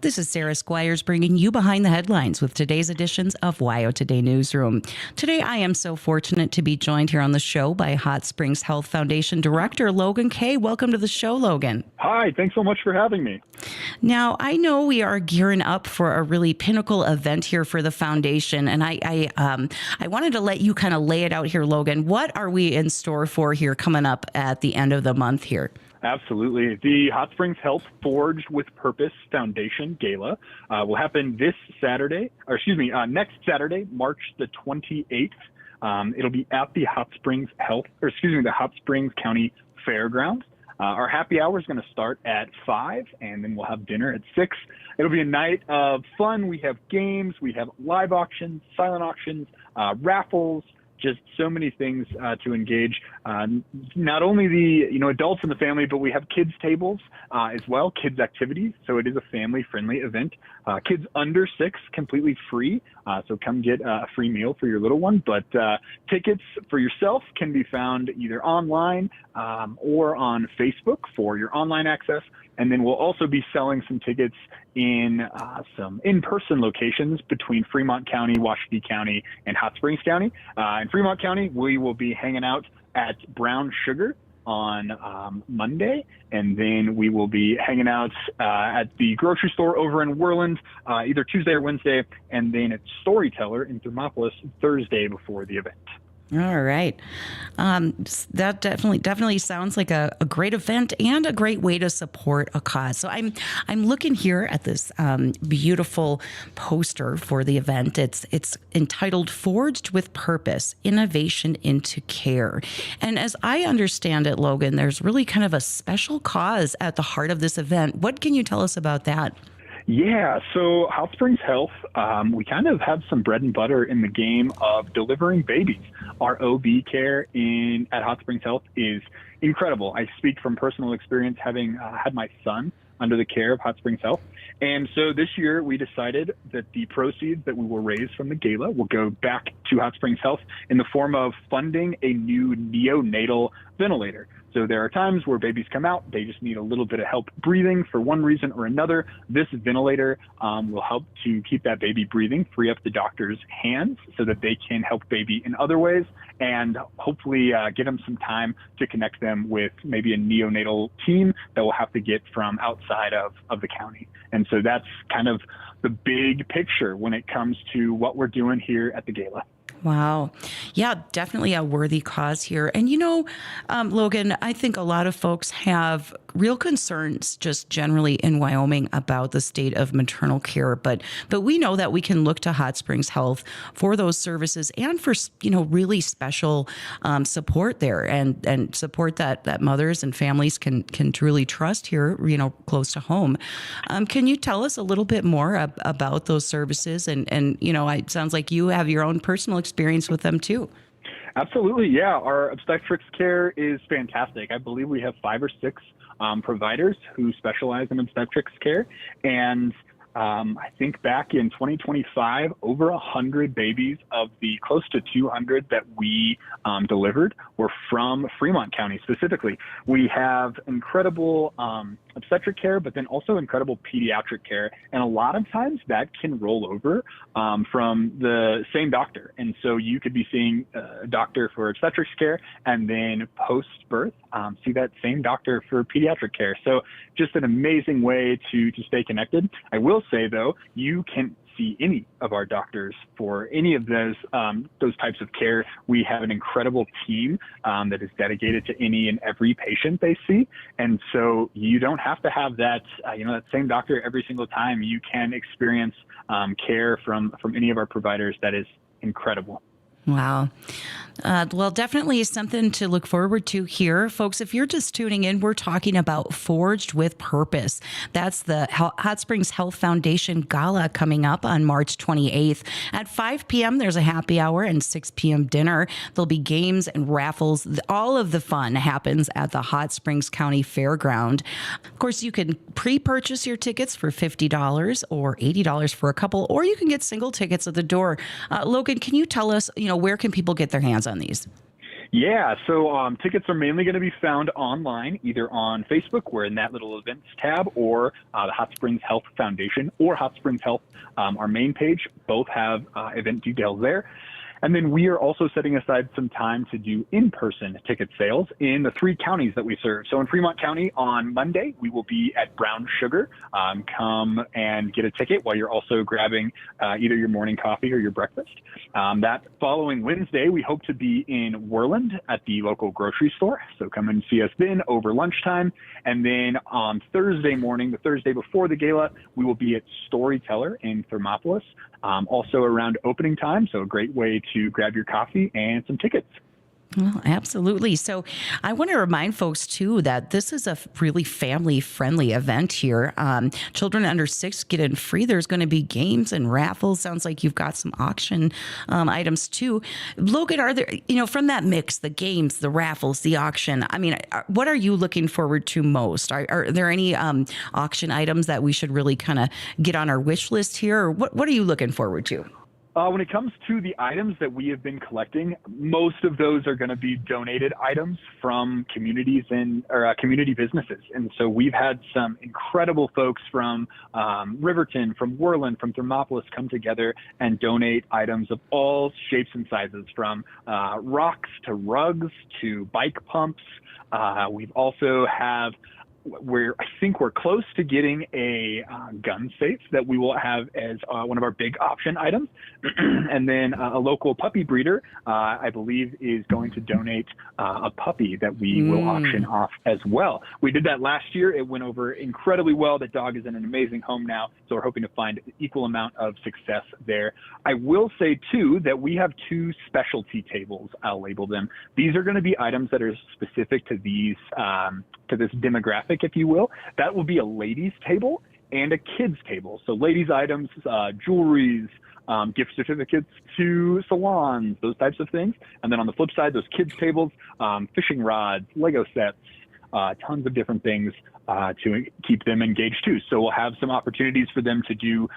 This is Sarah Squires bringing you behind the headlines with today's editions of WYO Today Newsroom. Today, I am so fortunate to be joined here on the show by Hot Springs Health Foundation Director Logan Kay. Welcome to the show, Logan. Hi, thanks so much for having me. Now, I know we are gearing up for a really pinnacle event here for the foundation, and I wanted to let you kind of lay it out here, Logan. What are we in store for here coming up at the end of the month here? Absolutely. The Hot Springs Health Forged with Purpose Foundation Gala will happen next Saturday, March the 28th. It'll be at the Hot Springs County Fairgrounds. Our happy hour is going to start at 5, and then we'll have dinner at 6. It'll be a night of fun. We have games, we have live auctions, silent auctions, raffles, just so many things to engage not only the adults in the family, but we have kids tables as well, kids activities. So it is a family-friendly event. Kids under 6 completely free. So come get a free meal for your little one. But tickets for yourself can be found either online or on Facebook for your online access. And then we'll also be selling some tickets in some in-person locations between Fremont County, Washakie County, and Hot Springs County. In Fremont County, we will be hanging out at Brown Sugar on Monday, and then we will be hanging out at the grocery store over in Worland either Tuesday or Wednesday, and then at Storyteller in Thermopolis Thursday before the event. All right. That definitely sounds like a great event and a great way to support a cause. So I'm looking here at this beautiful poster for the event. It's entitled Forged with Purpose, Innovation into Care. And as I understand it, Logan, there's really kind of a special cause at the heart of this event. What can you tell us about that? Yeah, so Hot Springs Health, we kind of have some bread and butter in the game of delivering babies. Our OB care at Hot Springs Health is incredible. I speak from personal experience, having had my son under the care of Hot Springs Health. And so this year we decided that the proceeds that we will raise from the gala will go back to Hot Springs Health in the form of funding a new neonatal ventilator. So there are times where babies come out, they just need a little bit of help breathing for one reason or another. This ventilator will help to keep that baby breathing, free up the doctor's hands so that they can help baby in other ways, and hopefully get them some time to connect them with maybe a neonatal team that we'll have to get from outside of the county. And so that's kind of the big picture when it comes to what we're doing here at the gala. Wow. Yeah, definitely a worthy cause here. And, Logan, I think a lot of folks have real concerns just generally in Wyoming about the state of maternal care. But we know that we can look to Hot Springs Health for those services and for, really special support there and support that mothers and families can truly trust here, close to home. Can you tell us a little bit more about those services? And it sounds like you have your own personal experience with them too. Absolutely. Yeah. Our obstetrics care is fantastic. I believe we have 5 or 6 providers who specialize in obstetrics care. And I think back in 2025, over 100 babies of the close to 200 that we delivered were from Fremont County specifically. We have incredible obstetric care, but then also incredible pediatric care. And a lot of times that can roll over from the same doctor. And so you could be seeing a doctor for obstetrics care and then post-birth see that same doctor for pediatric care. So just an amazing way to stay connected. I will say, though, you can see any of our doctors for any of those types of care. We have an incredible team that is dedicated to any and every patient they see. And so you don't have to have that same doctor every single time. You can experience care from any of our providers. That is incredible. Wow. Well, definitely something to look forward to here. Folks, if you're just tuning in, we're talking about Forged with Purpose. That's the Hot Springs Health Foundation Gala coming up on March 28th. At 5 p.m., there's a happy hour and 6 p.m. dinner. There'll be games and raffles. All of the fun happens at the Hot Springs County Fairground. Of course, you can pre-purchase your tickets for $50 or $80 for a couple, or you can get single tickets at the door. Logan, can you tell us, where can people get their hands on these? Yeah, so tickets are mainly going to be found online, either on Facebook, we're in that little events tab, or the Hot Springs Health Foundation or Hot Springs Health, our main page. Both have event details there. And then we are also setting aside some time to do in-person ticket sales in the 3 counties that we serve. So in Fremont County on Monday, we will be at Brown Sugar. Come and get a ticket while you're also grabbing either your morning coffee or your breakfast. That following Wednesday, we hope to be in Worland at the local grocery store. So come and see us then over lunchtime. And then on Thursday morning, the Thursday before the gala, we will be at Storyteller in Thermopolis, also around opening time. So a great way to grab your coffee and some tickets. Well, absolutely. So I want to remind folks, too, that this is a really family-friendly event here. Children under 6 get in free. There's going to be games and raffles. Sounds like you've got some auction items, too. Logan, are there, from that mix, the games, the raffles, the auction, what are you looking forward to most? Are there any auction items that we should really kind of get on our wish list here? Or what are you looking forward to? When it comes to the items that we have been collecting, most of those are going to be donated items from communities or community businesses. And so we've had some incredible folks from Riverton, from Worland, from Thermopolis come together and donate items of all shapes and sizes, from rocks to rugs to bike pumps. We've also have I think we're close to getting a gun safe that we will have as one of our big option items. And then a local puppy breeder, I believe, is going to donate a puppy that we will auction off as well. We did that last year. It went over incredibly well. The dog is in an amazing home now, so we're hoping to find an equal amount of success there. I will say, too, that we have 2 specialty tables, I'll label them. These are going to be items that are specific to these to this demographic, if you will. That will be a ladies' table and a kids' table. So ladies' items, jewelries, gift certificates to salons, those types of things. And then on the flip side, those kids' tables, fishing rods, Lego sets, tons of different things to keep them engaged too. So we'll have some opportunities for them to do,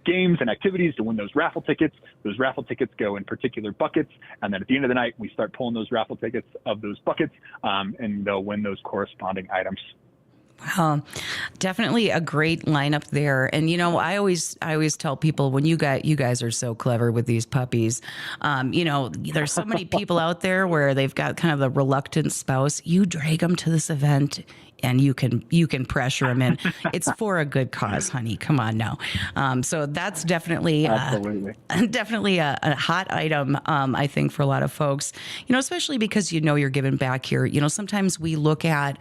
games and activities to win those raffle tickets. Those raffle tickets go in particular buckets. And then at the end of the night, we start pulling those raffle tickets of those buckets, and they'll win those corresponding items. Wow, definitely a great lineup there. And I always tell people, when you guys are so clever with these puppies, there's so many people out there where they've got kind of the reluctant spouse. You drag them to this event, and you can pressure them in. It's for a good cause, honey. Come on now. So that's definitely definitely a hot item, I think, for a lot of folks. Especially because you're giving back here. Sometimes we look at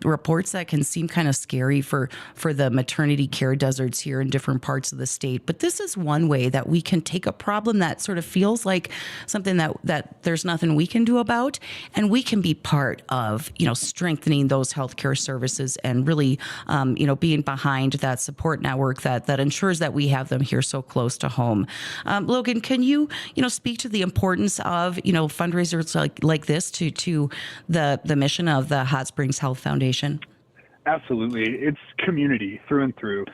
reports that can seem kind of scary for the maternity care deserts here in different parts of the state. But this is one way that we can take a problem that sort of feels like something that there's nothing we can do about, and we can be part of strengthening those healthcare services and really, being behind that support network that ensures that we have them here so close to home. Logan, can you, speak to the importance of, fundraisers like this to the mission of the Hot Springs Health Foundation? Absolutely. It's community through and through.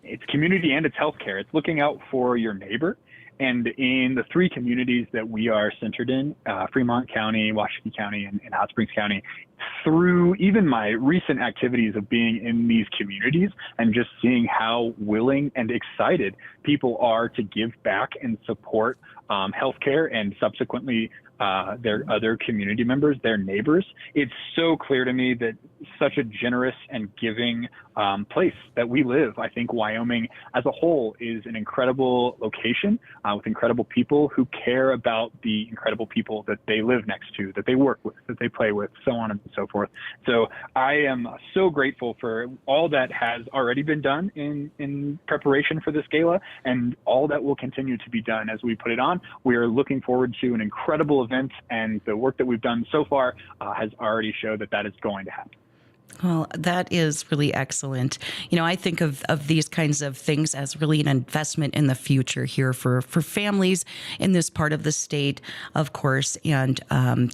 It's community and it's healthcare. It's looking out for your neighbor. And in the 3 communities that we are centered in, Fremont County, Washington County, and Hot Springs County, through even my recent activities of being in these communities and just seeing how willing and excited people are to give back and support healthcare and subsequently their other community members, their neighbors, it's so clear to me that such a generous and giving place that we live. I think Wyoming as a whole is an incredible location with incredible people who care about the incredible people that they live next to, that they work with, that they play with, so on and so forth. So I am so grateful for all that has already been done in preparation for this gala and all that will continue to be done as we put it on. We are looking forward to an incredible event, and the work that we've done so far has already showed that is going to happen. Well, that is really excellent. I think of these kinds of things as really an investment in the future here for families in this part of the state, of course, and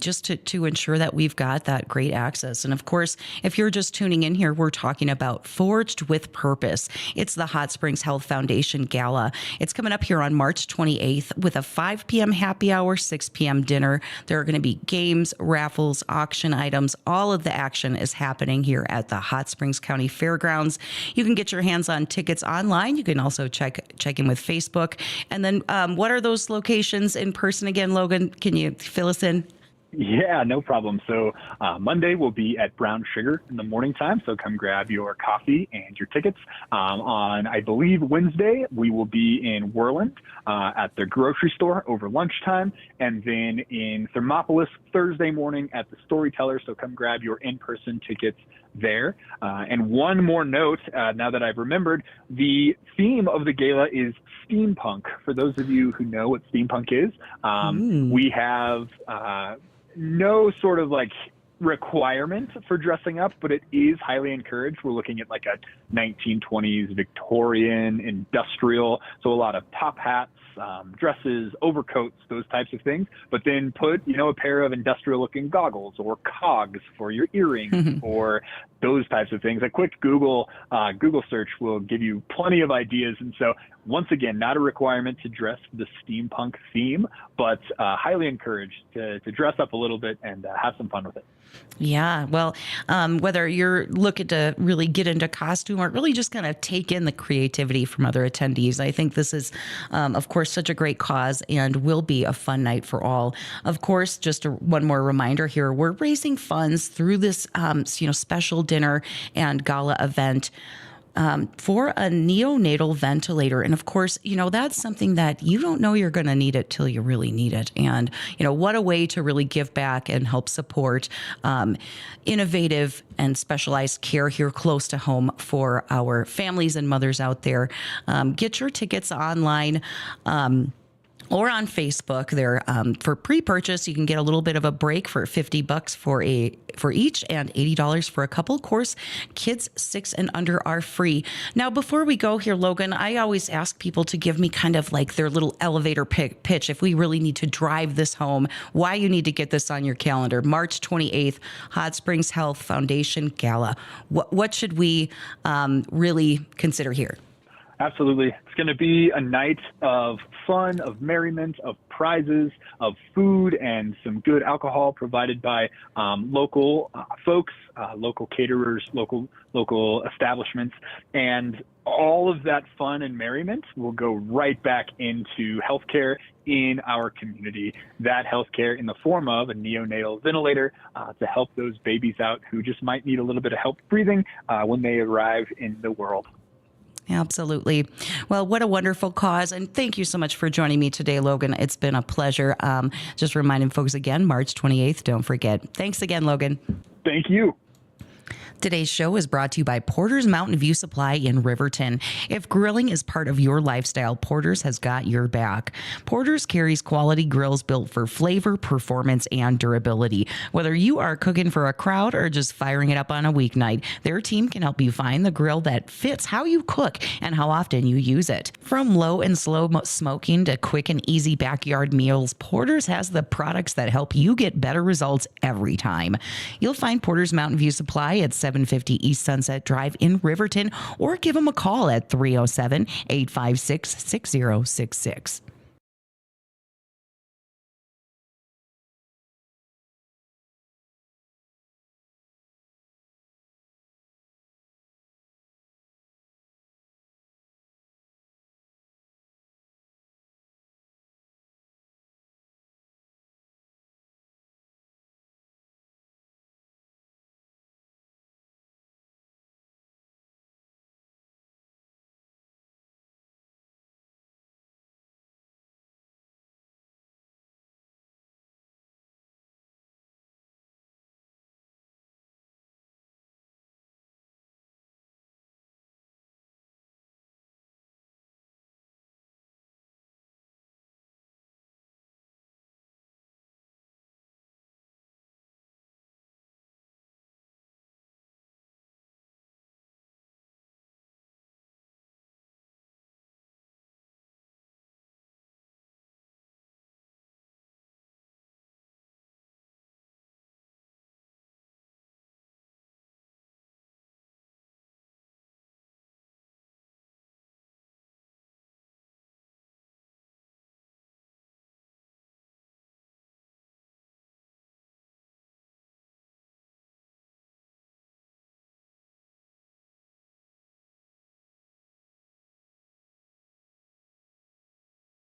just to ensure that we've got that great access. And of course, if you're just tuning in here, we're talking about Forged with Purpose. It's the Hot Springs Health Foundation Gala. It's coming up here on March 28th with a 5 p.m. happy hour, 6 p.m. dinner. There are going to be games, raffles, auction items. All of the action is happening here at the Hot Springs County Fairgrounds. You can get your hands on tickets online. You can also check in with Facebook. And then what are those locations in person again, Logan? Can you fill us in? Yeah, no problem. So Monday will be at Brown Sugar in the morning time. So come grab your coffee and your tickets. On, I believe, Wednesday, we will be in Worland at the grocery store over lunchtime. And then in Thermopolis Thursday morning at the Storyteller. So come grab your in-person tickets there. And one more note, now that I've remembered, the theme of the gala is steampunk. For those of you who know what steampunk is, we have no sort of like requirement for dressing up, but it is highly encouraged. We're looking at like a 1920s Victorian industrial, so a lot of top hats, dresses, overcoats, those types of things, but then put, a pair of industrial looking goggles or cogs for your earrings or those types of things. A quick Google search will give you plenty of ideas. And so once again, not a requirement to dress the steampunk theme, but highly encouraged to dress up a little bit and have some fun with it. Yeah, well, whether you're looking to really get into costume or really just kind of take in the creativity from other attendees, I think this is, of course, such a great cause and will be a fun night for all. Of course, just one more reminder here, we're raising funds through this, special dinner and gala event for a neonatal ventilator. And of course, that's something that you don't know you're going to need it till you really need it. And, what a way to really give back and help support innovative and specialized care here close to home for our families and mothers out there. Get your tickets online. Or on Facebook there for pre-purchase, you can get a little bit of a break for $50 for each and $80 for a couple. Of course, kids 6 and under are free. Now, before we go here, Logan, I always ask people to give me kind of like their little elevator pitch if we really need to drive this home, why you need to get this on your calendar. March 28th, Hot Springs Health Foundation Gala. What should we really consider here? Absolutely. It's going to be a night of fun, of merriment, of prizes, of food, and some good alcohol provided by local folks, local caterers, local establishments. And all of that fun and merriment will go right back into healthcare in our community. That healthcare in the form of a neonatal ventilator to help those babies out who just might need a little bit of help breathing when they arrive in the world. Absolutely. Well, what a wonderful cause. And thank you so much for joining me today, Logan. It's been a pleasure. Just reminding folks again, March 28th, don't forget. Thanks again, Logan. Thank you. Today's show is brought to you by Porter's Mountain View Supply in Riverton. If grilling is part of your lifestyle, Porter's has got your back. Porter's carries quality grills built for flavor, performance, and durability. Whether you are cooking for a crowd or just firing it up on a weeknight, their team can help you find the grill that fits how you cook and how often you use it. From low and slow smoking to quick and easy backyard meals, Porter's has the products that help you get better results every time. You'll find Porter's Mountain View Supply at 750 East Sunset Drive in Riverton, or give them a call at 307-856-6066.